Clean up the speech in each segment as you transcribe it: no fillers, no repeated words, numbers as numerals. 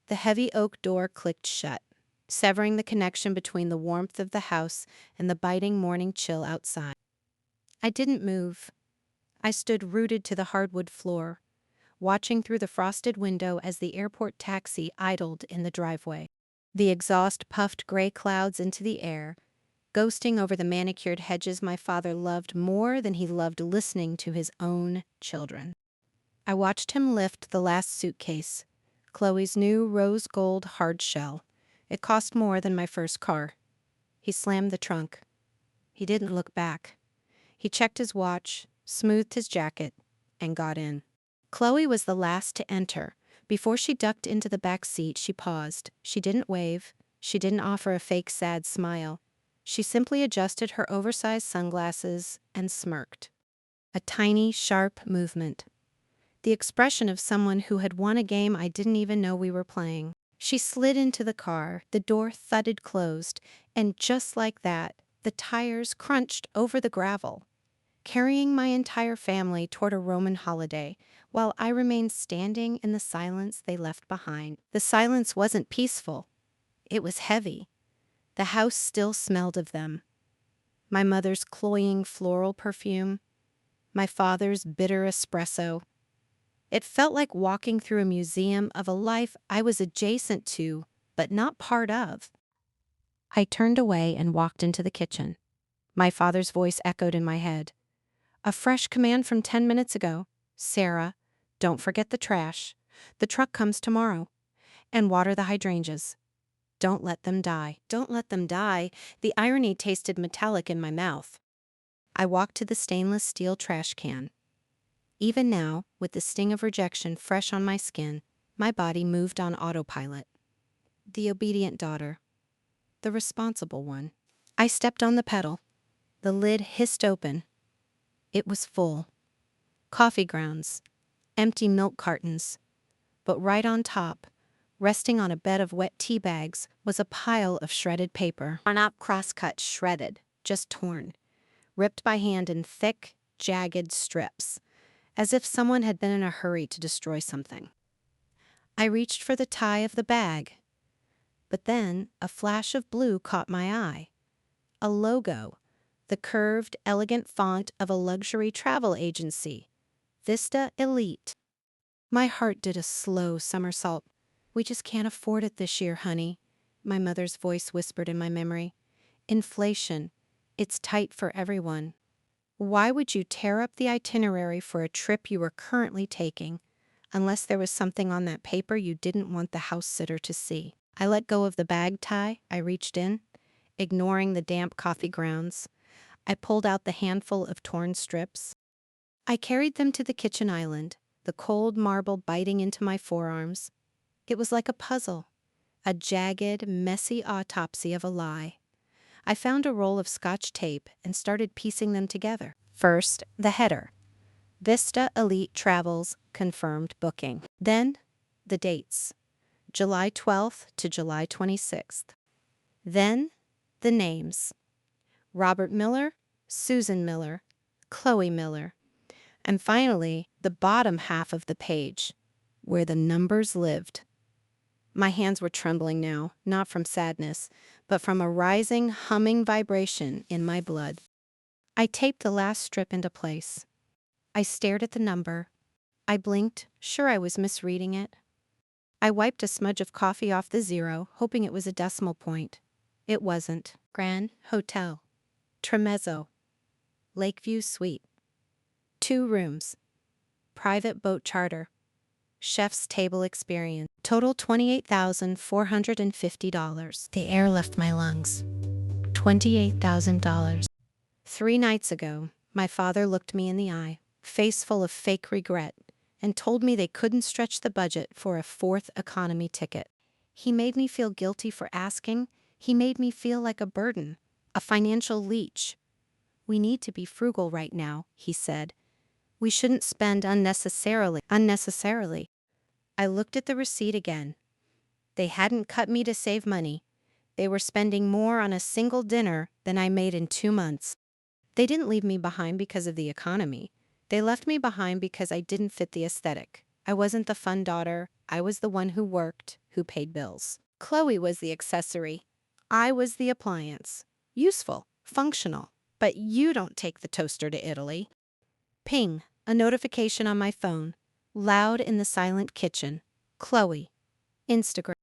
The heavy oak door clicked shut, severing the connection between the warmth of the house and the biting morning chill outside. I didn't move. I stood rooted to the hardwood floor, watching through the frosted window as the airport taxi idled in the driveway. The exhaust puffed gray clouds into the air, ghosting over the manicured hedges my father loved more than he loved listening to his own children. I watched him lift the last suitcase, Chloe's new rose gold hard shell. It cost more than my first car. He slammed the trunk. He didn't look back. He checked his watch, smoothed his jacket, and got in. Chloe was the last to enter. Before she ducked into the back seat, she paused. She didn't wave. She didn't offer a fake sad smile. She simply adjusted her oversized sunglasses and smirked. A tiny, sharp movement. The expression of someone who had won a game I didn't even know we were playing. She slid into the car, the door thudded closed, and just like that, the tires crunched over the gravel, carrying my entire family toward a Roman holiday, while I remained standing in the silence they left behind. The silence wasn't peaceful. It was heavy. The house still smelled of them. My mother's cloying floral perfume, my father's bitter espresso. It felt like walking through a museum of a life I was adjacent to, but not part of. I turned away and walked into the kitchen. My father's voice echoed in my head. A fresh command from 10 minutes ago. Sarah, don't forget the trash. The truck comes tomorrow. And water the hydrangeas. Don't let them die. Don't let them die. The irony tasted metallic in my mouth. I walked to the stainless steel trash can. Even now, with the sting of rejection fresh on my skin, my body moved on autopilot. The obedient daughter. The responsible one. I stepped on the pedal. The lid hissed open. It was full. Coffee grounds. Empty milk cartons. But right on top, resting on a bed of wet tea bags, was a pile of shredded paper. Not cross-cut, shredded, just torn. Ripped by hand in thick, jagged strips, as if someone had been in a hurry to destroy something. I reached for the tie of the bag. But then a flash of blue caught my eye. A logo, the curved, elegant font of a luxury travel agency, Vista Elite. My heart did a slow somersault. We just can't afford it this year, honey, my mother's voice whispered in my memory. Inflation. It's tight for everyone. Why would you tear up the itinerary for a trip you were currently taking, unless there was something on that paper you didn't want the house sitter to see? I let go of the bag tie. I reached in, ignoring the damp coffee grounds. I pulled out the handful of torn strips. I carried them to the kitchen island, the cold marble biting into my forearms. It was like a puzzle, a jagged, messy autopsy of a lie. I found a roll of Scotch tape and started piecing them together. First, the header. Vista Elite Travels confirmed booking. Then, the dates. July 12th to July 26th. Then, the names. Robert Miller, Susan Miller, Chloe Miller. And finally, the bottom half of the page, where the numbers lived. My hands were trembling now, not from sadness, but from a rising, humming vibration in my blood. I taped the last strip into place. I stared at the number. I blinked, sure I was misreading it. I wiped a smudge of coffee off the zero, hoping it was a decimal point. It wasn't. Grand Hotel. Tremezzo. Lakeview Suite. 2 rooms. Private boat charter. Chef's table experience. Total $28,450. The air left my lungs. $28,000. 3 nights ago, my father looked me in the eye, face full of fake regret, and told me they couldn't stretch the budget for a 4th economy ticket. He made me feel guilty for asking. He made me feel like a burden, a financial leech. We need to be frugal right now, he said. We shouldn't spend unnecessarily. I looked at the receipt again. They hadn't cut me to save money. They were spending more on a single dinner than I made in 2 months. They didn't leave me behind because of the economy. They left me behind because I didn't fit the aesthetic. I wasn't the fun daughter. I was the one who worked, who paid bills. Chloe was the accessory. I was the appliance. Useful, functional. But you don't take the toaster to Italy. Ping, a notification on my phone. Loud in the silent kitchen. Chloe. Instagram.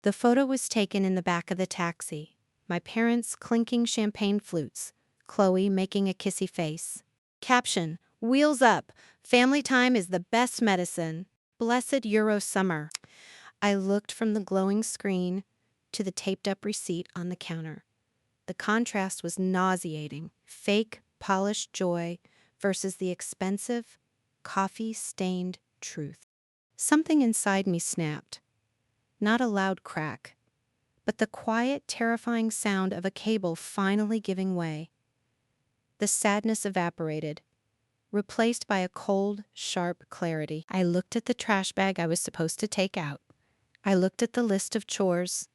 The photo was taken in the back of the taxi. My parents clinking champagne flutes. Chloe making a kissy face. Caption, wheels up. Family time is the best medicine. Blessed Euro summer. I looked from the glowing screen to the taped-up receipt on the counter. The contrast was nauseating. Fake, polished joy versus the expensive, coffee-stained truth. Something inside me snapped. Not a loud crack, but the quiet, terrifying sound of a cable finally giving way. The sadness evaporated, replaced by a cold, sharp clarity. I looked at the trash bag I was supposed to take out. I looked at the list of chores.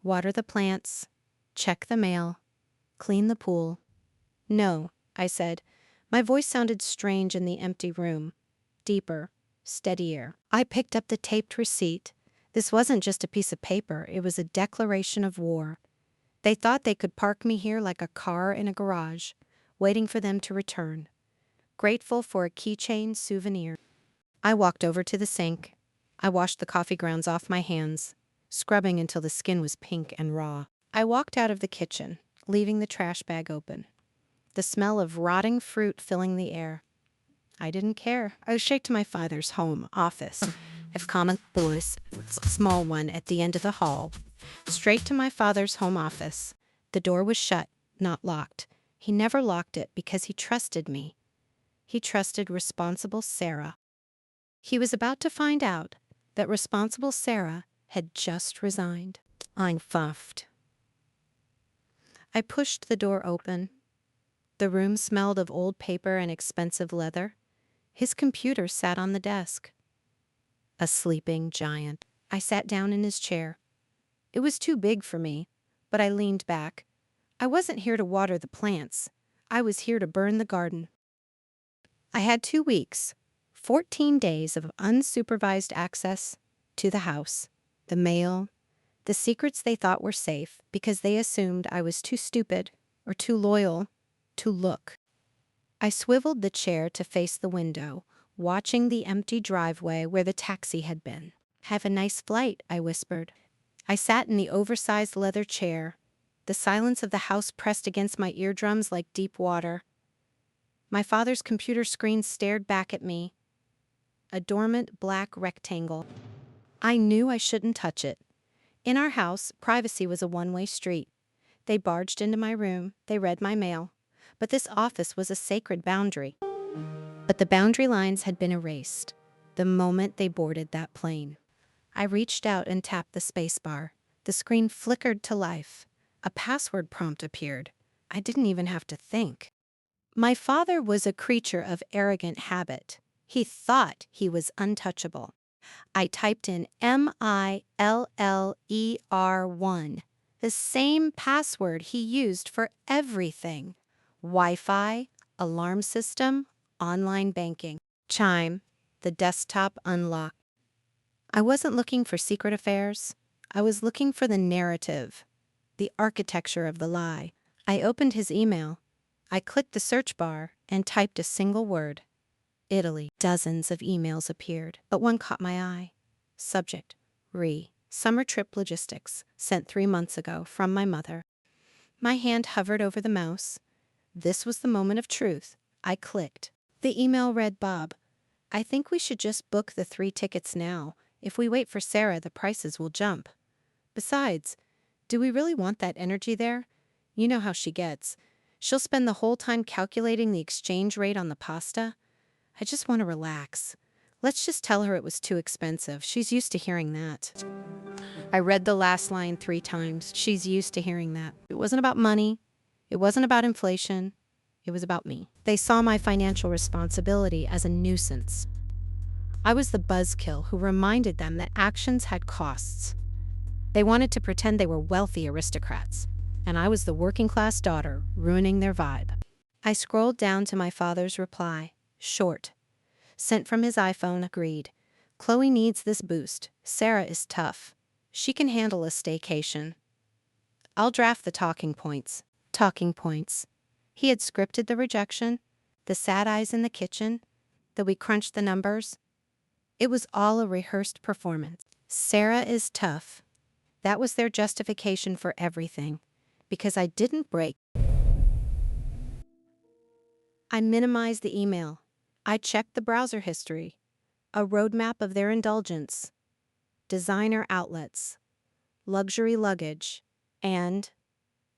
Water the plants, check the mail, clean the pool. No, I said. My voice sounded strange in the empty room. Deeper, steadier. I picked up the taped receipt. This wasn't just a piece of paper, it was a declaration of war. They thought they could park me here like a car in a garage, waiting for them to return. Grateful for a keychain souvenir. I walked over to the sink. I washed the coffee grounds off my hands, scrubbing until the skin was pink and raw. I walked out of the kitchen, leaving the trash bag open. The smell of rotting fruit filling the air. I didn't care. I was straight to my father's home office. I've common Louis, a small one at the end of the hall. Straight to my father's home office. The door was shut, not locked. He never locked it because he trusted me. He trusted responsible Sarah. He was about to find out that responsible Sarah had just resigned. I puffed. I pushed the door open. The room smelled of old paper and expensive leather. His computer sat on the desk. A sleeping giant. I sat down in his chair. It was too big for me, but I leaned back. I wasn't here to water the plants. I was here to burn the garden. I had 2 weeks, 14 days of unsupervised access to the house, the mail, the secrets they thought were safe because they assumed I was too stupid or too loyal to look. I swiveled the chair to face the window, watching the empty driveway where the taxi had been. Have a nice flight, I whispered. I sat in the oversized leather chair, the silence of the house pressed against my eardrums like deep water. My father's computer screen stared back at me, a dormant black rectangle. I knew I shouldn't touch it. In our house, privacy was a one-way street. They barged into my room, they read my mail, but this office was a sacred boundary. But the boundary lines had been erased the moment they boarded that plane. I reached out and tapped the spacebar. The screen flickered to life. A password prompt appeared. I didn't even have to think. My father was a creature of arrogant habit. He thought he was untouchable. I typed in MILLER1, the same password he used for everything. Wi-Fi, alarm system, online banking. Chime, the desktop unlocked. I wasn't looking for secret affairs. I was looking for the narrative, the architecture of the lie. I opened his email. I clicked the search bar and typed a single word. Italy. Dozens of emails appeared, but one caught my eye. Subject, Summer trip logistics, sent 3 months ago from my mother. My hand hovered over the mouse. This was the moment of truth. I clicked. The email read, Bob, I think we should just book the 3 tickets now. If we wait for Sarah, the prices will jump. Besides, do we really want that energy there? You know how she gets. She'll spend the whole time calculating the exchange rate on the pasta. I just want to relax. Let's just tell her it was too expensive. She's used to hearing that. I read the last line 3 times. She's used to hearing that. It wasn't about money. It wasn't about inflation. It was about me. They saw my financial responsibility as a nuisance. I was the buzzkill who reminded them that actions had costs. They wanted to pretend they were wealthy aristocrats, and I was the working-class daughter ruining their vibe. I scrolled down to my father's reply. Short. Sent from his iPhone, agreed. Chloe needs this boost. Sarah is tough. She can handle a staycation. I'll draft the talking points. Talking points. He had scripted the rejection, the sad eyes in the kitchen, that we crunched the numbers. It was all a rehearsed performance. Sarah is tough. That was their justification for everything. Because I didn't break. I minimized the email. I checked the browser history. A roadmap of their indulgence. Designer outlets. Luxury luggage. And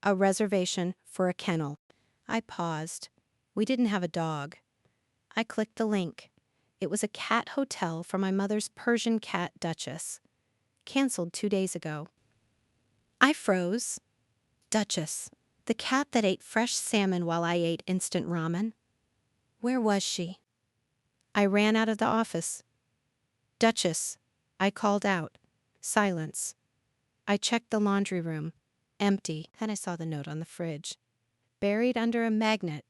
a reservation for a kennel. I paused. We didn't have a dog. I clicked the link. It was a cat hotel for my mother's Persian cat, Duchess. Canceled 2 days ago. I froze. Duchess, the cat that ate fresh salmon while I ate instant ramen. Where was she? I ran out of the office. Duchess, I called out. Silence. I checked the laundry room. Empty. Then I saw the note on the fridge. Buried under a magnet.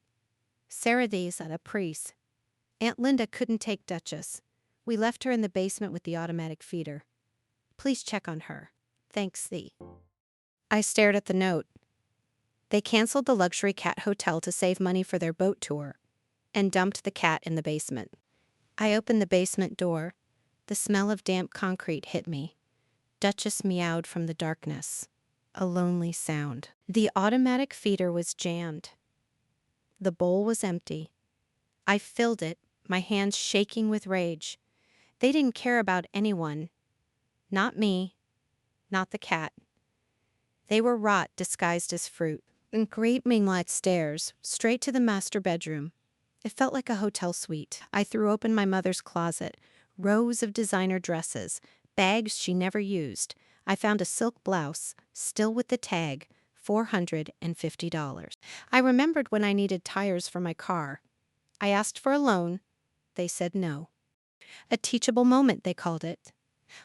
Sarah these at a priest. Aunt Linda couldn't take Duchess. We left her in the basement with the automatic feeder. Please check on her. Thanks thee. I stared at the note. They canceled the luxury cat hotel to save money for their boat tour and dumped the cat in the basement. I opened the basement door. The smell of damp concrete hit me. Duchess meowed from the darkness. A lonely sound. The automatic feeder was jammed. The bowl was empty. I filled it, my hands shaking with rage. They didn't care about anyone. Not me. Not the cat. They were rot disguised as fruit. And great moonlight stairs, straight to the master bedroom. It felt like a hotel suite. I threw open my mother's closet. Rows of designer dresses, bags she never used. I found a silk blouse, still with the tag, $450. I remembered when I needed tires for my car. I asked for a loan. They said no. A teachable moment, they called it.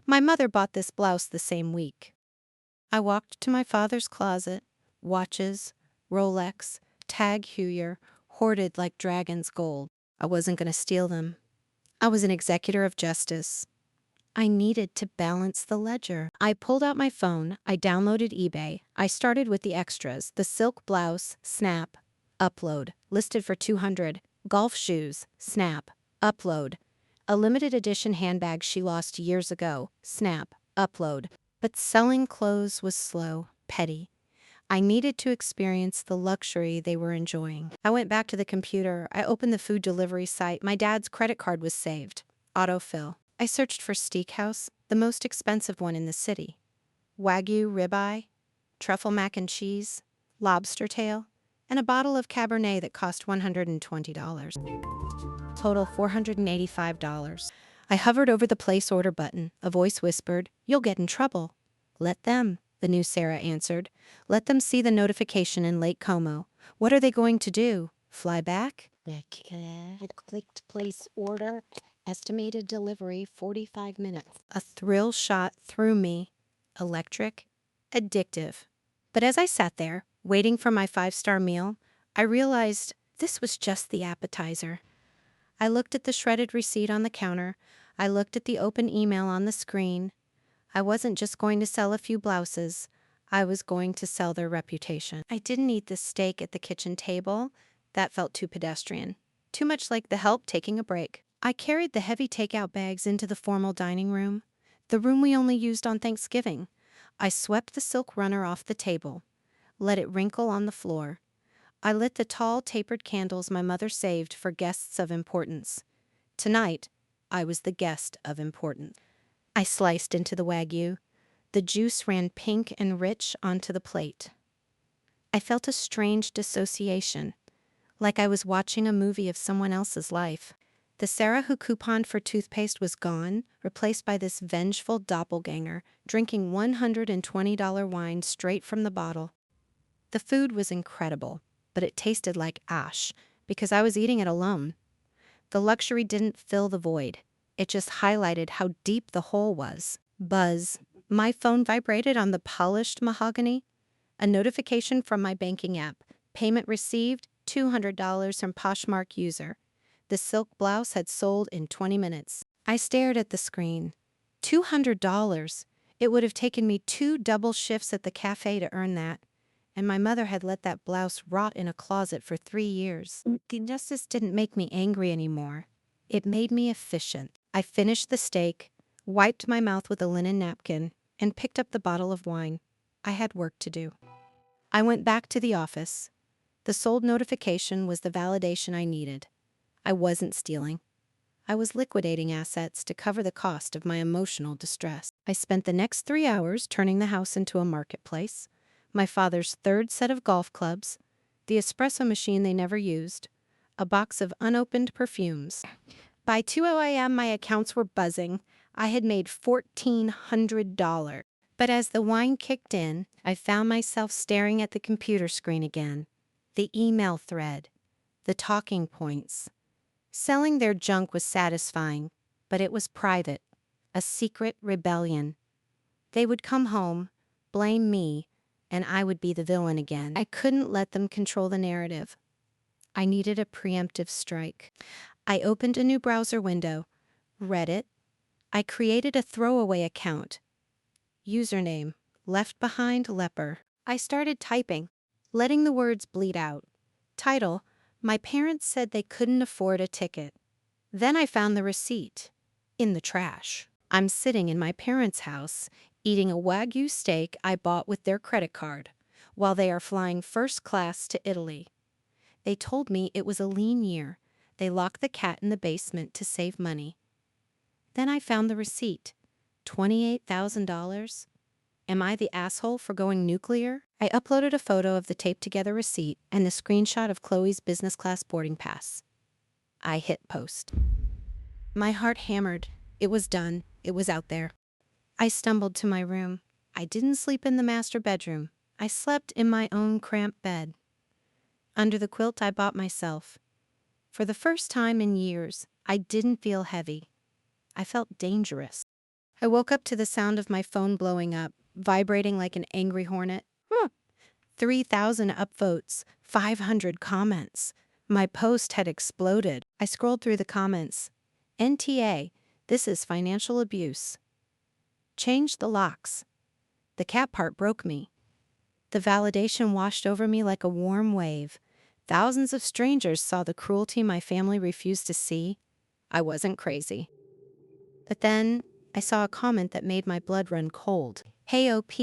My mother bought this blouse the same week. I walked to my father's closet. Watches, Rolex, Tag Heuer, hoarded like dragon's gold. I wasn't going to steal them. I was an executor of justice. I needed to balance the ledger. I pulled out my phone. I downloaded eBay. I started with the extras. The silk blouse, snap, upload. Listed for $200. Golf shoes, snap, upload. A limited edition handbag she lost years ago, snap, upload. But selling clothes was slow, petty. I needed to experience the luxury they were enjoying. I went back to the computer. I opened the food delivery site. My dad's credit card was saved. Autofill. I searched for steakhouse, the most expensive one in the city. Wagyu ribeye, truffle mac and cheese, lobster tail, and a bottle of Cabernet that cost $120. Total $485. I hovered over the place order button. A voice whispered, "You'll get in trouble." "Let them," the new Sarah answered. "Let them see the notification in Lake Como. What are they going to do? Fly back?" I clicked place order. Estimated delivery 45 minutes. A thrill shot through me. Electric. Addictive. But as I sat there, waiting for my 5-star meal, I realized this was just the appetizer. I looked at the shredded receipt on the counter. I looked at the open email on the screen. I wasn't just going to sell a few blouses. I was going to sell their reputation. I didn't eat the steak at the kitchen table. That felt too pedestrian. Too much like the help taking a break. I carried the heavy takeout bags into the formal dining room, the room we only used on Thanksgiving. I swept the silk runner off the table, let it wrinkle on the floor. I lit the tall, tapered candles my mother saved for guests of importance. Tonight, I was the guest of importance. I sliced into the Wagyu. The juice ran pink and rich onto the plate. I felt a strange dissociation, like I was watching a movie of someone else's life. The Sarah who couponed for toothpaste was gone, replaced by this vengeful doppelganger, drinking $120 wine straight from the bottle. The food was incredible, but it tasted like ash, because I was eating it alone. The luxury didn't fill the void. It just highlighted how deep the hole was. Buzz. My phone vibrated on the polished mahogany. A notification from my banking app. Payment received, $200 from Poshmark user. The silk blouse had sold in 20 minutes. I stared at the screen. $200. It would have taken me 2 double shifts at the cafe to earn that. And my mother had let that blouse rot in a closet for 3 years. The injustice didn't make me angry anymore. It made me efficient. I finished the steak, wiped my mouth with a linen napkin, and picked up the bottle of wine. I had work to do. I went back to the office. The sold notification was the validation I needed. I wasn't stealing. I was liquidating assets to cover the cost of my emotional distress. I spent the next 3 hours turning the house into a marketplace. My father's 3rd set of golf clubs, the espresso machine they never used, a box of unopened perfumes. By 2 a.m. my accounts were buzzing. I had made $1,400. But as the wine kicked in, I found myself staring at the computer screen again. The email thread, the talking points. Selling their junk was satisfying, but it was private, a secret rebellion. They would come home, blame me, and I would be the villain again. I couldn't let them control the narrative. I needed a preemptive strike. I opened a new browser window, read it. I created a throwaway account. Username, Left Behind Leper. I started typing, letting the words bleed out. Title, My parents said they couldn't afford a ticket. Then I found the receipt. In the trash. I'm sitting in my parents' house, eating a Wagyu steak I bought with their credit card, while they are flying first class to Italy. They told me it was a lean year. They locked the cat in the basement to save money. Then I found the receipt. $28,000? Am I the asshole for going nuclear? I uploaded a photo of the taped-together receipt and the screenshot of Chloe's business class boarding pass. I hit post. My heart hammered. It was done. It was out there. I stumbled to my room. I didn't sleep in the master bedroom. I slept in my own cramped bed. Under the quilt I bought myself. For the first time in years, I didn't feel heavy. I felt dangerous. I woke up to the sound of my phone blowing up, vibrating like an angry hornet. 3,000 upvotes, 500 comments. My post had exploded. I scrolled through the comments. NTA, this is financial abuse. Change the locks. The cat part broke me. The validation washed over me like a warm wave. Thousands of strangers saw the cruelty my family refused to see. I wasn't crazy. But then I saw a comment that made my blood run cold. Hey OP,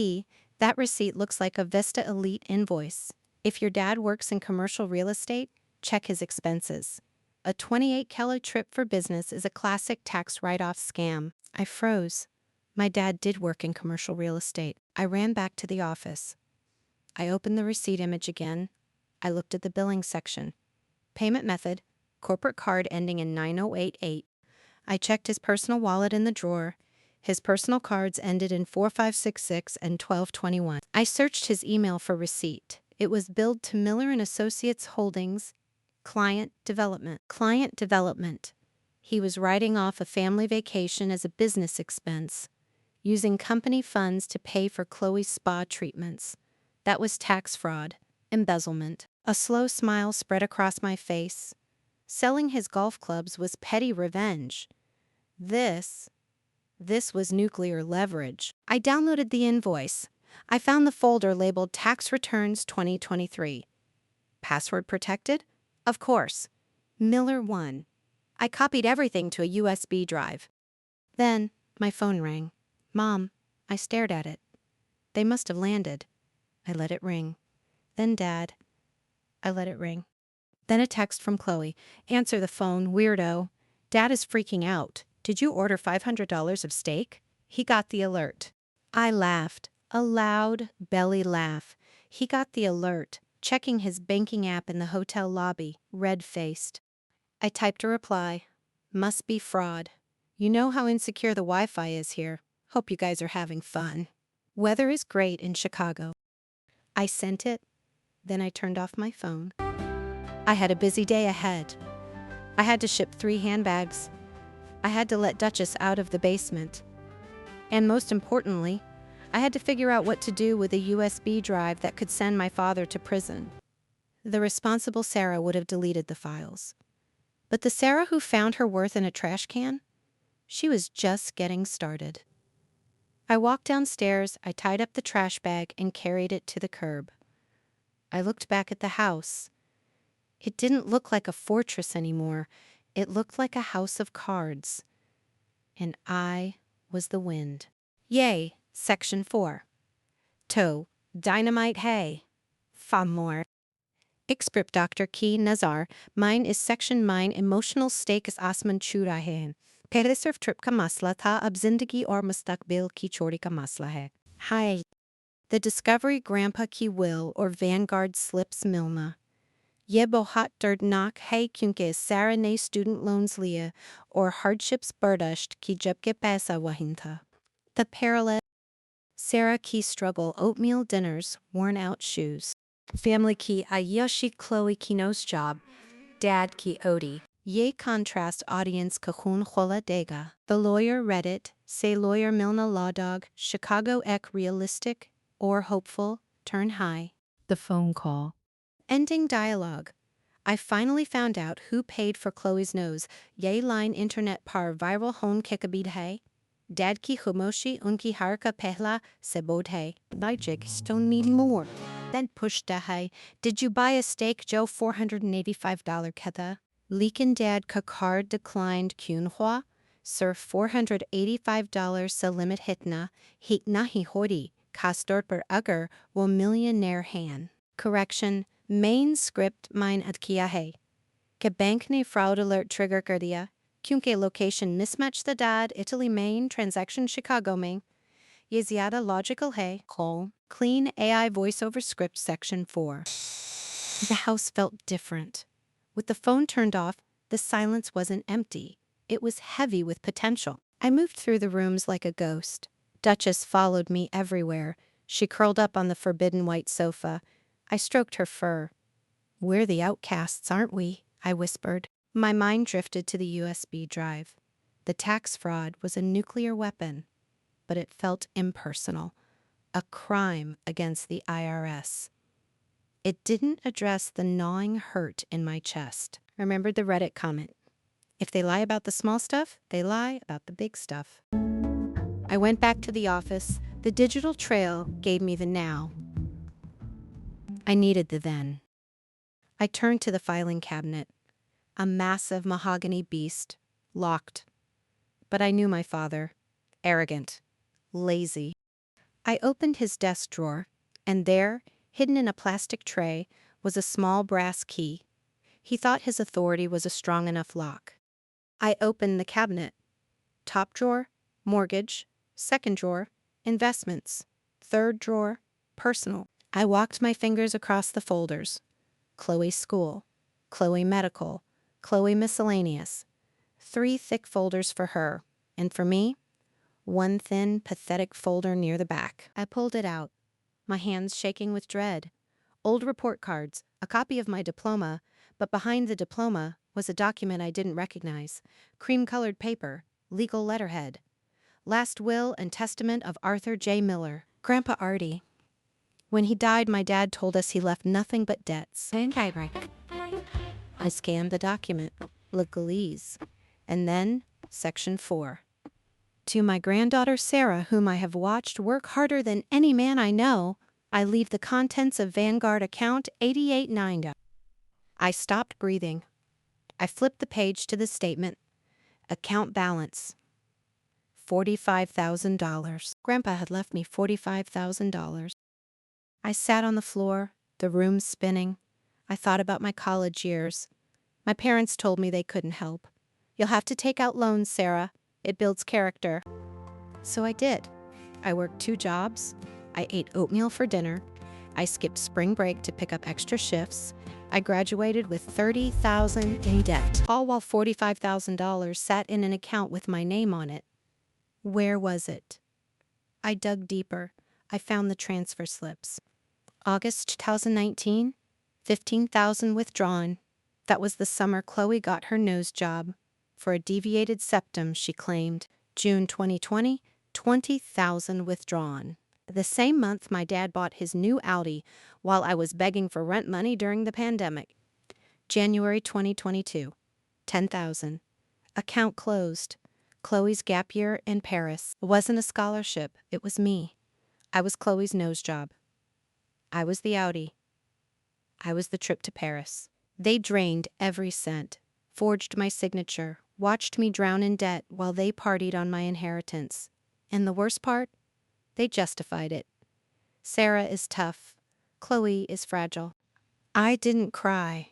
that receipt looks like a Vista Elite invoice. If your dad works in commercial real estate, check his expenses. A $28 trip for business is a classic tax write-off scam. I froze. My dad did work in commercial real estate. I ran back to the office. I opened the receipt image again. I looked at the billing section. Payment method, corporate card ending in 9088. I checked his personal wallet in the drawer. His personal cards ended in 4566 and 1221. I searched his email for receipt. It was billed to Miller & Associates Holdings, Client Development. Client Development. He was writing off a family vacation as a business expense, using company funds to pay for Chloe's spa treatments. That was tax fraud, embezzlement. A slow smile spread across my face. Selling his golf clubs was petty revenge. This was nuclear leverage. I downloaded the invoice. I found the folder labeled Tax Returns 2023. Password protected? Of course. Miller 1. I copied everything to a USB drive. Then my phone rang. Mom, I stared at it. They must have landed. I let it ring. Then Dad. I let it ring. Then a text from Chloe. Answer the phone, weirdo. Dad is freaking out. Did you order $500 of steak? He got the alert. I laughed. A loud belly laugh. He got the alert, checking his banking app in the hotel lobby, red-faced. I typed a reply. Must be fraud. You know how insecure the Wi-Fi is here. Hope you guys are having fun. Weather is great in Chicago. I sent it. Then I turned off my phone. I had a busy day ahead. I had to ship 3 handbags. I had to let Duchess out of the basement. And most importantly, I had to figure out what to do with a USB drive that could send my father to prison. The responsible Sarah would have deleted the files. But the Sarah who found her worth in a trash can? She was just getting started. I walked downstairs, I tied up the trash bag and carried it to the curb. I looked back at the house. It didn't look like a fortress anymore. It looked like a house of cards. And I was the wind. Yay, Section 4. Toe, dynamite hay. Famor. Exprip Dr. Ki Nazar, mine is section mine emotional stake is asman churahen. Pehle sirf trip ka masla tha ab zindagi aur mustaqbil ki chori ka masla hai. Hi. The Discovery Grandpa Ki Will or Vanguard Slips Milna. Ye bohat dardnak hai kyunke Sarah ne student loans liya or hardships burdasht ki jabke paisa wahinta. The parallel. Sarah Ki struggle oatmeal dinners, worn out shoes. Family Ki Ayoshi Chloe Kino's job. Dad Ki Odi. Ye contrast audience Kahun Hola Dega. The lawyer Reddit, say lawyer Milna Law Dog, Chicago Ek realistic or hopeful, turn high. The phone call. Ending dialogue. I finally found out who paid for Chloe's nose. Ye line internet par viral home kikabid hai. Dad ki humoshi unki harka pehla sebod hai. Logic don't need more. Then push da hai. Did you buy a steak Joe $485 ketha? Leakin dad ka card declined kunhua. Sir $485 sa limit hitna. Hitna hi hodi. Kastor per ugger wo millionaire han. Correction. Main script mine at kia hai. Ke bank ne fraud alert trigger kar diya. Kyunke location mismatch the dad Italy Main transaction Chicago Main. Ye zyada logical hai. Call. Clean AI voiceover script section 4. The house felt different. With the phone turned off, the silence wasn't empty. It was heavy with potential. I moved through the rooms like a ghost. Duchess followed me everywhere. She curled up on the forbidden white sofa. I stroked her fur. We're the outcasts, aren't we? I whispered. My mind drifted to the USB drive. The tax fraud was a nuclear weapon, but it felt impersonal, a crime against the IRS. It didn't address the gnawing hurt in my chest. Remembered the Reddit comment. If they lie about the small stuff, they lie about the big stuff. I went back to the office. The digital trail gave me the now. I needed the then. I turned to the filing cabinet. A massive mahogany beast, locked. But I knew my father. Arrogant. Lazy. I opened his desk drawer, and there, hidden in a plastic tray, was a small brass key. He thought his authority was a strong enough lock. I opened the cabinet. Top drawer, mortgage. Second drawer, investments. Third drawer, personal. I walked my fingers across the folders. Chloe School. Chloe Medical. Chloe Miscellaneous. 3 thick folders for her, and for me, 1 thin, pathetic folder near the back. I pulled it out, my hands shaking with dread. Old report cards, a copy of my diploma, but behind the diploma was a document I didn't recognize. Cream-colored paper, legal letterhead. Last will and testament of Arthur J. Miller. Grandpa Artie. When he died, my dad told us he left nothing but debts. I scanned the document, legalese, and then Section 4. To my granddaughter Sarah, whom I have watched work harder than any man I know, I leave the contents of Vanguard account 8890. I stopped breathing. I flipped the page to the statement. Account balance. $45,000. Grandpa had left me $45,000. I sat on the floor, the room spinning. I thought about my college years. My parents told me they couldn't help. You'll have to take out loans, Sarah. It builds character. So I did. I worked 2 jobs. I ate oatmeal for dinner. I skipped spring break to pick up extra shifts. I graduated with $30,000 in debt, all while $45,000 sat in an account with my name on it. Where was it? I dug deeper. I found the transfer slips. August 2019, $15,000 withdrawn. That was the summer Chloe got her nose job. For a deviated septum, she claimed. June 2020, $20,000 withdrawn. The same month my dad bought his new Audi while I was begging for rent money during the pandemic. January 2022, $10,000. Account closed. Chloe's gap year in Paris. It wasn't a scholarship, it was me. I was Chloe's nose job. I was the Audi. I was the trip to Paris. They drained every cent, forged my signature, watched me drown in debt while they partied on my inheritance. And the worst part? They justified it. Sarah is tough. Chloe is fragile. I didn't cry.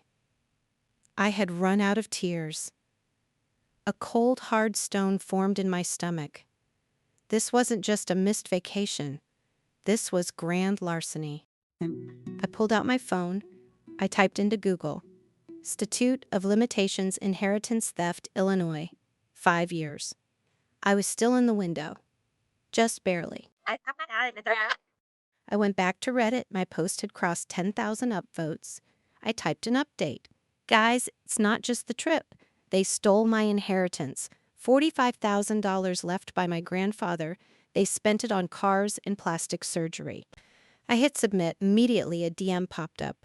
I had run out of tears. A cold, hard stone formed in my stomach. This wasn't just a missed vacation. This was grand larceny. I pulled out my phone. I typed into Google, Statute of Limitations Inheritance Theft, Illinois, 5 years. I was still in the window. Just barely. I went back to Reddit. My post had crossed 10,000 upvotes. I typed an update. Guys, it's not just the trip. They stole my inheritance. $45,000 left by my grandfather. They spent it on cars and plastic surgery. I hit submit. Immediately a DM popped up.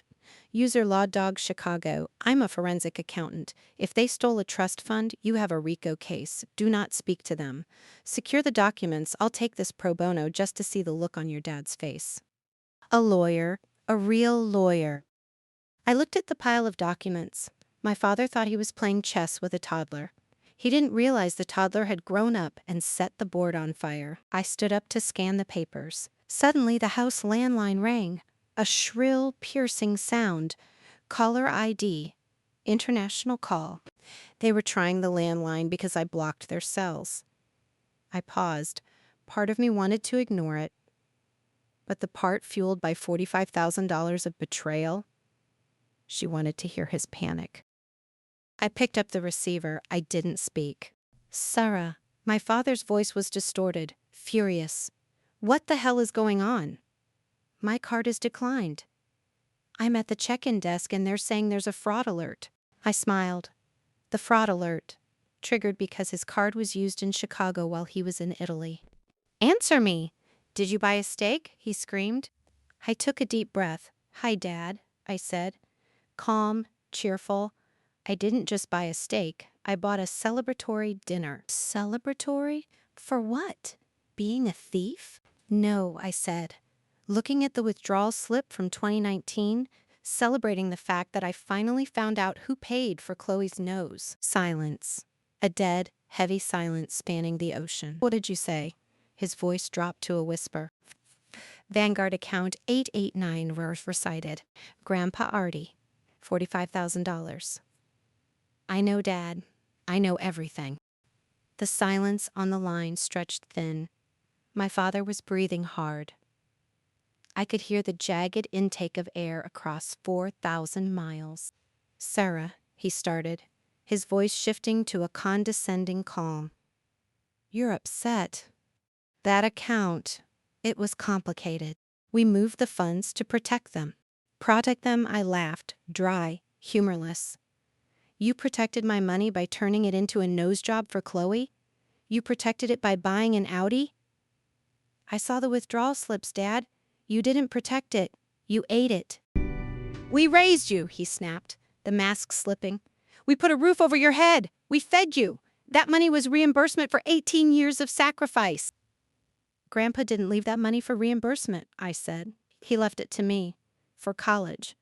User Law Dog Chicago. I'm a forensic accountant. If they stole a trust fund, you have a RICO case. Do not speak to them. Secure the documents. I'll take this pro bono just to see the look on your dad's face. A lawyer. A real lawyer. I looked at the pile of documents. My father thought he was playing chess with a toddler. He didn't realize the toddler had grown up and set the board on fire. I stood up to scan the papers. Suddenly, the house landline rang. A shrill, piercing sound. Caller ID. International call. They were trying the landline because I blocked their cells. I paused. Part of me wanted to ignore it. But the part fueled by $45,000 of betrayal, she wanted to hear his panic. I picked up the receiver. I didn't speak. Sarah. My father's voice was distorted, furious. What the hell is going on? My card is declined. I'm at the check-in desk and they're saying there's a fraud alert. I smiled. The fraud alert, triggered because his card was used in Chicago while he was in Italy. Answer me! Did you buy a steak? He screamed. I took a deep breath. Hi, Dad, I said. Calm, cheerful. I didn't just buy a steak. I bought a celebratory dinner. Celebratory? For what? Being a thief? No, I said. Looking at the withdrawal slip from 2019, celebrating the fact that I finally found out who paid for Chloe's nose. Silence. A dead, heavy silence spanning the ocean. What did you say? His voice dropped to a whisper. Vanguard account 889 recited. Grandpa Artie, $45,000. I know, Dad. I know everything. The silence on the line stretched thin. My father was breathing hard. I could hear the jagged intake of air across 4,000 miles. Sarah, he started, his voice shifting to a condescending calm. You're upset. That account, it was complicated. We moved the funds to protect them. Protect them, I laughed, dry, humorless. You protected my money by turning it into a nose job for Chloe? You protected it by buying an Audi? I saw the withdrawal slips, Dad. You didn't protect it. You ate it. We raised you, he snapped, the mask slipping. We put a roof over your head. We fed you. That money was reimbursement for 18 years of sacrifice. Grandpa didn't leave that money for reimbursement, I said. He left it to me. For college.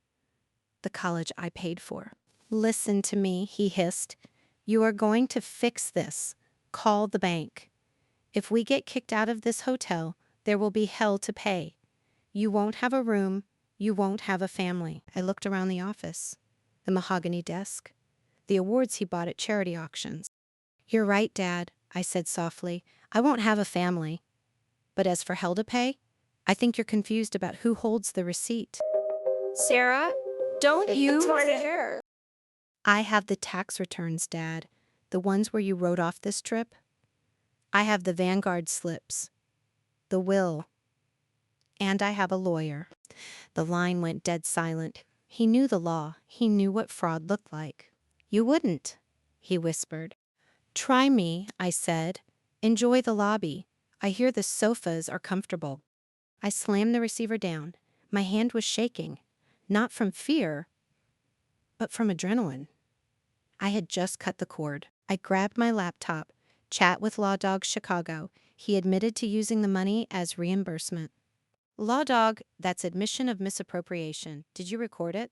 The college I paid for. Listen to me, he hissed. You are going to fix this. Call the bank. If we get kicked out of this hotel, there will be hell to pay. You won't have a room. You won't have a family. I looked around the office. The mahogany desk. The awards he bought at charity auctions. You're right, Dad, I said softly. I won't have a family. But as for hell to pay, I think you're confused about who holds the receipt. Sarah, don't you care? I have the tax returns, Dad. The ones where you wrote off this trip. I have the Vanguard slips. The will. And I have a lawyer. The line went dead silent. He knew the law. He knew what fraud looked like. You wouldn't, he whispered. Try me, I said. Enjoy the lobby. I hear the sofas are comfortable. I slammed the receiver down. My hand was shaking. Not from fear, but from adrenaline. I had just cut the cord. I grabbed my laptop, Chat with Law Dog Chicago. He admitted to using the money as reimbursement. Law Dog, that's admission of misappropriation. Did you record it?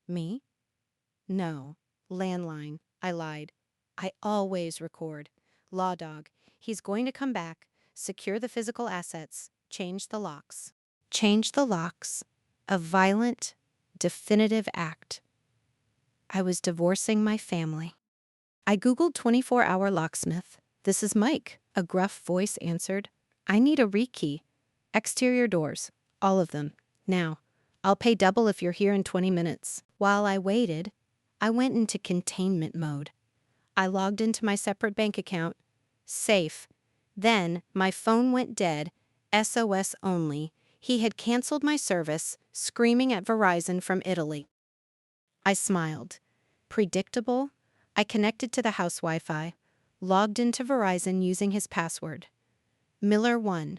Me? No. Landline. I lied. I always record. Law Dog. He's going to come back, secure the physical assets, change the locks. Change the locks. A violent, definitive act. I was divorcing my family. I Googled 24-hour locksmith. This is Mike, a gruff voice answered. I need a rekey. Exterior doors. All of them. Now. I'll pay double if you're here in 20 minutes. While I waited, I went into containment mode. I logged into my separate bank account. Safe. Then, my phone went dead. SOS only. He had canceled my service, screaming at Verizon from Italy. I smiled. Predictable. I connected to the house Wi-Fi, logged into Verizon using his password. Miller1.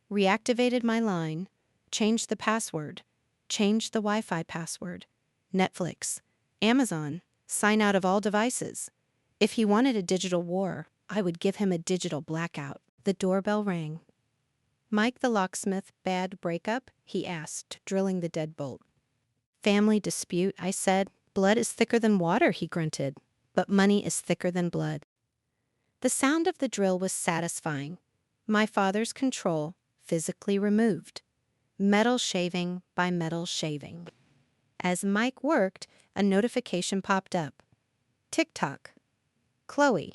Reactivated my line, changed the password, changed the Wi-Fi password. Netflix. Amazon. Sign out of all devices. If he wanted a digital war, I would give him a digital blackout. The doorbell rang. Mike the locksmith, bad breakup? He asked, drilling the deadbolt. Family dispute, I said. Blood is thicker than water, he grunted. But money is thicker than blood. The sound of the drill was satisfying. My father's control, physically removed. Metal shaving by metal shaving. As Mike worked, a notification popped up. TikTok. Chloe.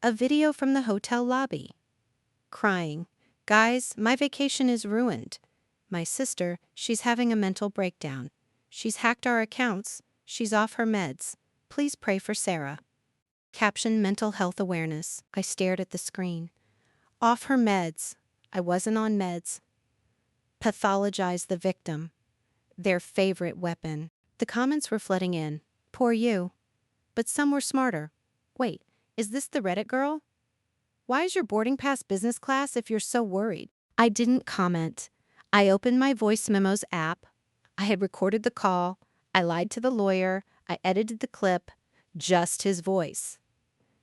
A video from the hotel lobby. Crying. Guys, my vacation is ruined. My sister, she's having a mental breakdown. She's hacked our accounts. She's off her meds. Please pray for Sarah. Caption mental health awareness. I stared at the screen. Off her meds. I wasn't on meds. Pathologize the victim. Their favorite weapon. The comments were flooding in. Poor you. But some were smarter. Wait, is this the Reddit girl? Why is your boarding pass business class if you're so worried? I didn't comment. I opened my voice memos app. I had recorded the call. I lied to the lawyer. I edited the clip. Just his voice.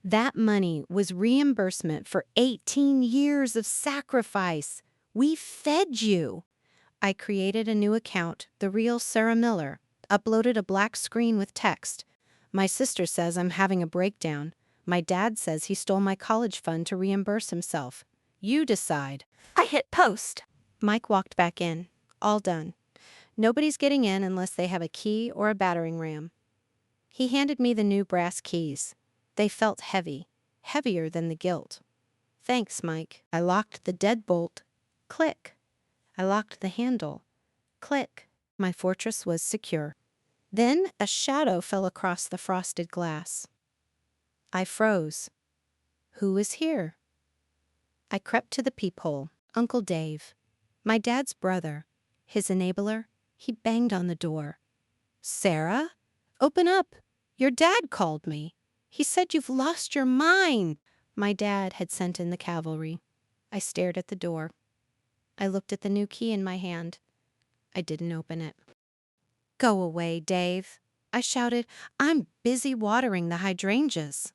That money was reimbursement for 18 years of sacrifice. We fed you. I created a new account, The Real Sarah Miller, uploaded a black screen with text. My sister says I'm having a breakdown. My dad says he stole my college fund to reimburse himself. You decide. I hit post. Mike walked back in. All done. Nobody's getting in unless they have a key or a battering ram. He handed me the new brass keys. They felt heavy, heavier than the guilt. Thanks, Mike. I locked the deadbolt. Click. I locked the handle. Click. My fortress was secure. Then a shadow fell across the frosted glass. I froze. Who was here? I crept to the peephole. Uncle Dave. My dad's brother. His enabler. He banged on the door. Sarah? Open up. Your dad called me. He said you've lost your mind. My dad had sent in the cavalry. I stared at the door. I looked at the new key in my hand. I didn't open it. Go away, Dave. I shouted. I'm busy watering the hydrangeas.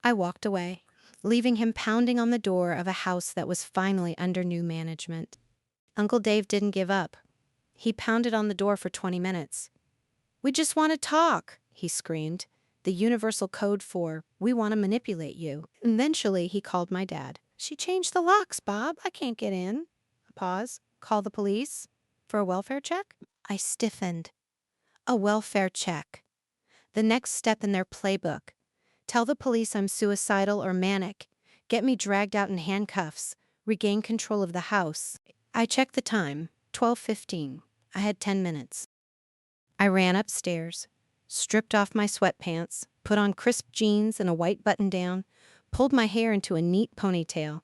I walked away, leaving him pounding on the door of a house that was finally under new management. Uncle Dave didn't give up. He pounded on the door for 20 minutes. We just want to talk, he screamed. The universal code for, we want to manipulate you. Eventually, he called my dad. She changed the locks, Bob. I can't get in. A pause. Call the police. For a welfare check? I stiffened. A welfare check. The next step in their playbook. Tell the police I'm suicidal or manic. Get me dragged out in handcuffs. Regain control of the house. I checked the time. 12:15. I had 10 minutes. I ran upstairs, stripped off my sweatpants, put on crisp jeans and a white button-down, pulled my hair into a neat ponytail.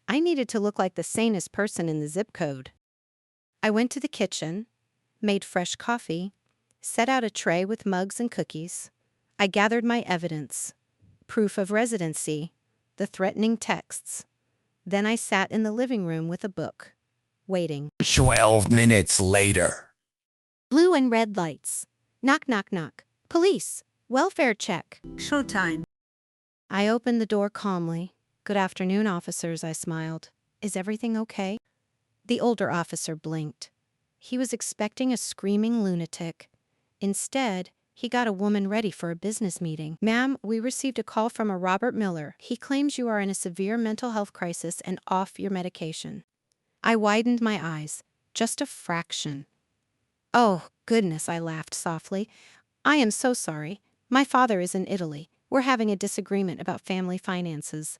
I needed to look like the sanest person in the zip code. I went to the kitchen, made fresh coffee, set out a tray with mugs and cookies. I gathered my evidence, proof of residency, the threatening texts. Then I sat in the living room with a book, waiting. 12 minutes later. Blue and red lights. Knock, knock, knock. Police. Welfare check. Showtime. I opened the door calmly. "Good afternoon, officers," I smiled. "Is everything okay?" The older officer blinked. He was expecting a screaming lunatic. Instead, he got a woman ready for a business meeting. "Ma'am, we received a call from a Robert Miller. He claims you are in a severe mental health crisis and off your medication." I widened my eyes, just a fraction. "Oh, goodness," I laughed softly. "I am so sorry. My father is in Italy. We're having a disagreement about family finances."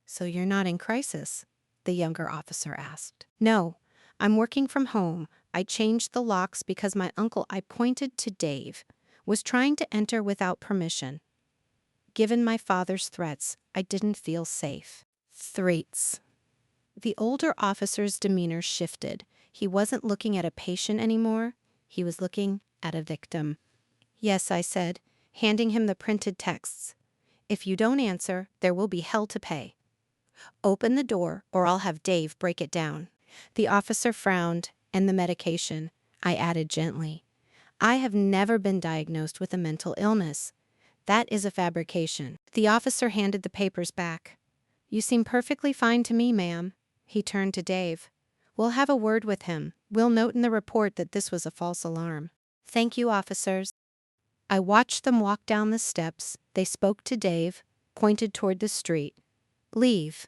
"So you're not in crisis?" the younger officer asked. "No, I'm working from home. I changed the locks because my uncle," I pointed to Dave, "was trying to enter without permission. Given my father's threats, I didn't feel safe." Threats. The older officer's demeanor shifted. He wasn't looking at a patient anymore. He was looking at a victim. "Yes," I said, handing him the printed texts. "If you don't answer, there will be hell to pay. Open the door, or I'll have Dave break it down." The officer frowned. "And the medication," I added gently. "I have never been diagnosed with a mental illness. That is a fabrication." The officer handed the papers back. "You seem perfectly fine to me, ma'am." He turned to Dave. "We'll have a word with him. We'll note in the report that this was a false alarm." "Thank you, officers." I watched them walk down the steps. They spoke to Dave, pointed toward the street. "Leave."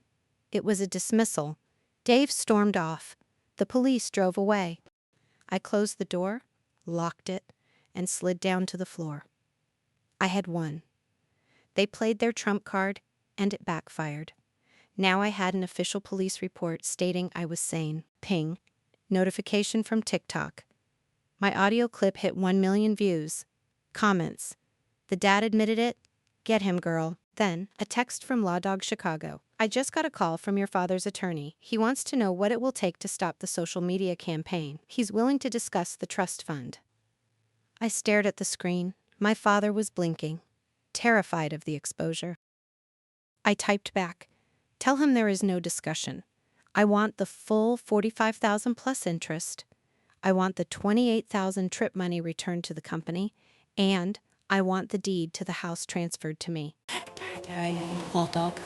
It was a dismissal. Dave stormed off. The police drove away. I closed the door, locked it, and slid down to the floor. I had won. They played their trump card, and it backfired. Now I had an official police report stating I was sane. Ping. Notification from TikTok. My audio clip hit 1 million views. Comments. "The dad admitted it. Get him, girl." Then, a text from Law Dog Chicago. "I just got a call from your father's attorney. He wants to know what it will take to stop the social media campaign. He's willing to discuss the trust fund." I stared at the screen. My father was blinking, terrified of the exposure. I typed back, "Tell him there is no discussion. I want the full 45,000 plus interest. I want the 28,000 trip money returned to the company, and I want the deed to the house transferred to me." Hold up.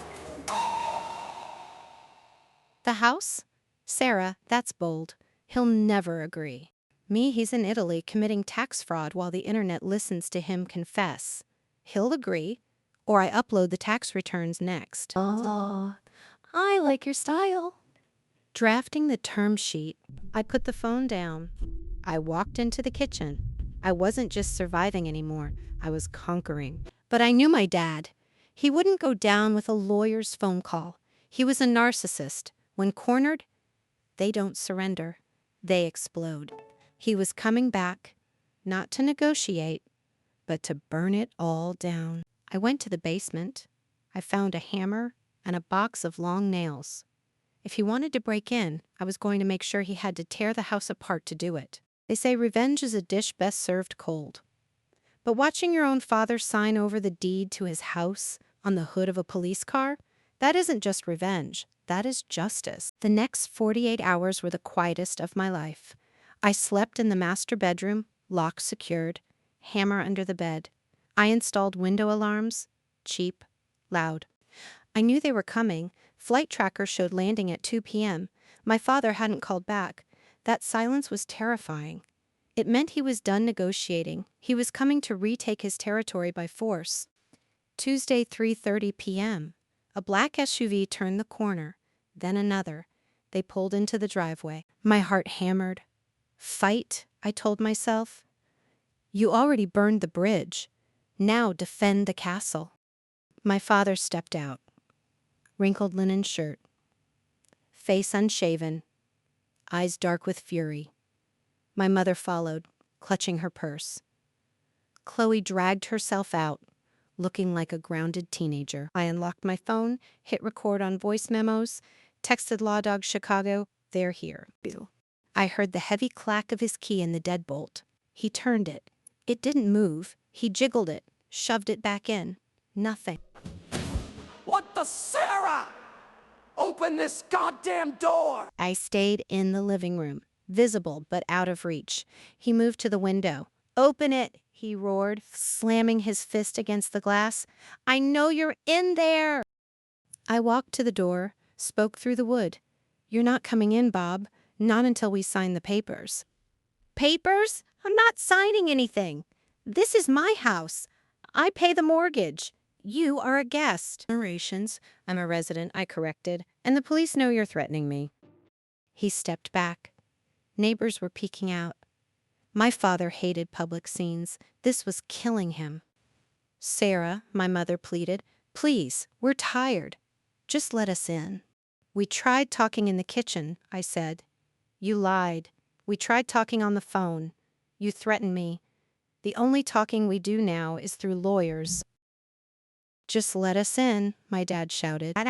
"The house? Sarah, that's bold. He'll never agree. Me, he's in Italy committing tax fraud while the internet listens to him confess. He'll agree, or I upload the tax returns next." Oh, I like your style. Drafting the term sheet, I put the phone down. I walked into the kitchen. I wasn't just surviving anymore, I was conquering. But I knew my dad. He wouldn't go down with a lawyer's phone call. He was a narcissist. When cornered, they don't surrender. They explode. He was coming back, not to negotiate, but to burn it all down. I went to the basement. I found a hammer and a box of long nails. If he wanted to break in, I was going to make sure he had to tear the house apart to do it. They say revenge is a dish best served cold. But watching your own father sign over the deed to his house on the hood of a police car, that isn't just revenge, that is justice. The next 48 hours were the quietest of my life. I slept in the master bedroom, lock secured, hammer under the bed. I installed window alarms, cheap, loud. I knew they were coming. Flight tracker showed landing at 2 p.m. My father hadn't called back. That silence was terrifying. It meant he was done negotiating. He was coming to retake his territory by force. Tuesday, 3:30 p.m. A black SUV turned the corner, then another. They pulled into the driveway. My heart hammered. Fight, I told myself. You already burned the bridge. Now defend the castle. My father stepped out. Wrinkled linen shirt. Face unshaven. Eyes dark with fury. My mother followed, clutching her purse. Chloe dragged herself out, looking like a grounded teenager. I unlocked my phone, hit record on voice memos, texted Law Dog Chicago, "They're here." I heard the heavy clack of his key in the deadbolt. He turned it. It didn't move. He jiggled it, shoved it back in. Nothing. "What the Sarah? Open this goddamn door!" I stayed in the living room, visible but out of reach. He moved to the window. "Open it," he roared, slamming his fist against the glass. "I know you're in there!" I walked to the door, spoke through the wood. "You're not coming in, Bob. Not until we sign the papers." "Papers? I'm not signing anything. This is my house. I pay the mortgage. You are a guest." "Narrations. I'm a resident," I corrected, "and the police know you're threatening me." He stepped back. Neighbors were peeking out. My father hated public scenes. This was killing him. "Sarah," my mother pleaded, "please, we're tired. Just let us in." "We tried talking in the kitchen," I said. "You lied. We tried talking on the phone. You threatened me. The only talking we do now is through lawyers." "Just let us in," my dad shouted. I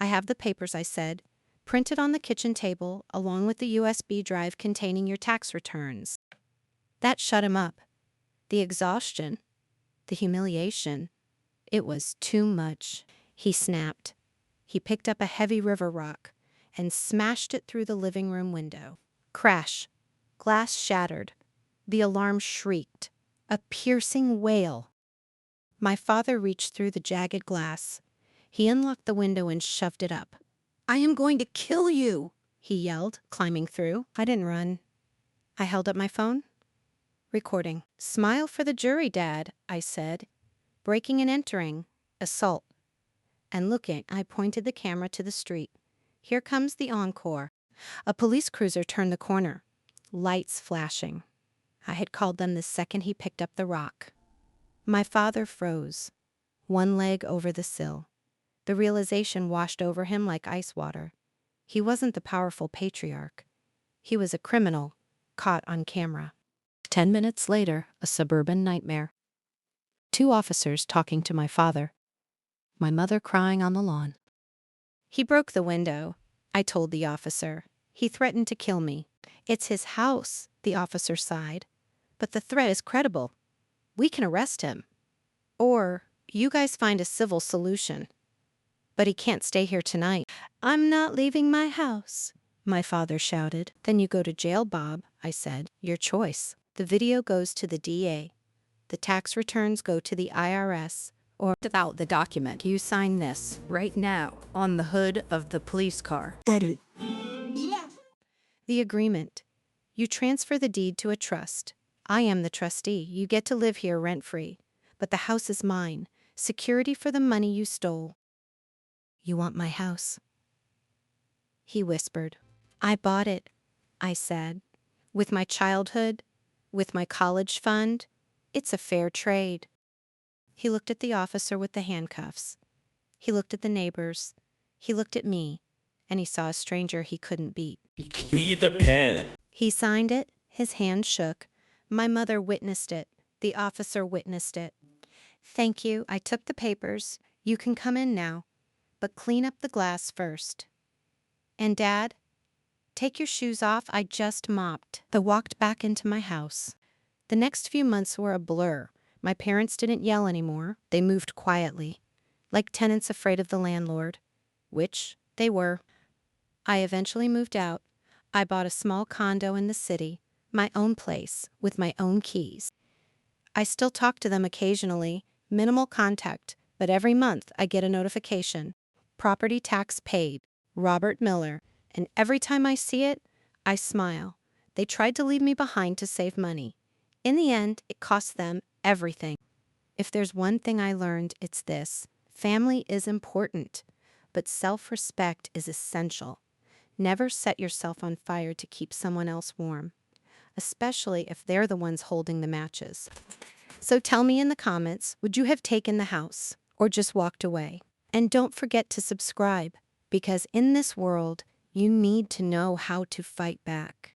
have the papers, I said, printed on the kitchen table along with the USB drive containing your tax returns. That shut him up. The exhaustion, the humiliation, it was too much. He snapped. He picked up a heavy river rock and smashed it through the living room window. Crash. Glass shattered. The alarm shrieked. A piercing wail. My father reached through the jagged glass. He unlocked the window and shoved it up. "I am going to kill you," he yelled, climbing through. I didn't run. I held up my phone. Recording. "Smile for the jury, Dad," I said. "Breaking and entering. Assault." And looking, I pointed the camera to the street. Here comes the encore. A police cruiser turned the corner. Lights flashing. I had called them the second he picked up the rock. My father froze, one leg over the sill. The realization washed over him like ice water. He wasn't the powerful patriarch. He was a criminal, caught on camera. 10 minutes later, a suburban nightmare. 2 officers talking to my father. My mother crying on the lawn. "He broke the window," I told the officer. "He threatened to kill me." "It's his house," the officer sighed. "But the threat is credible. We can arrest him. Or you guys find a civil solution. But he can't stay here tonight." "I'm not leaving my house," my father shouted. "Then you go to jail, Bob," I said. "Your choice. The video goes to the DA. The tax returns go to the IRS. Or Without the document, you sign this. right now, on the hood of the police car. The agreement. You transfer the deed to a trust. I am the trustee. You get to live here rent-free. But the house is mine. Security for the money you stole." "You want my house?" he whispered. "I bought it," I said. "With my childhood, with my college fund. It's a fair trade." He looked at the officer with the handcuffs. He looked at the neighbors. He looked at me, and he saw a stranger he couldn't beat. Give me the pen. He signed it. His hand shook. My mother witnessed it. The officer witnessed it. "Thank you. I took the papers. You can come in now. But clean up the glass first. And Dad, take your shoes off. I just mopped." I walked back into my house. The next few months were a blur. My parents didn't yell anymore. They moved quietly, like tenants afraid of the landlord, which they were. I eventually moved out. I bought a small condo in the city, my own place, with my own keys. I still talk to them occasionally, minimal contact, but every month I get a notification. Property tax paid, Robert Miller, and every time I see it, I smile. They tried to leave me behind to save money. In the end, it cost them everything. If there's one thing I learned, it's this. Family is important, but self-respect is essential. Never set yourself on fire to keep someone else warm, especially if they're the ones holding the matches. So tell me in the comments, would you have taken the house or just walked away? And don't forget to subscribe, because in this world, you need to know how to fight back.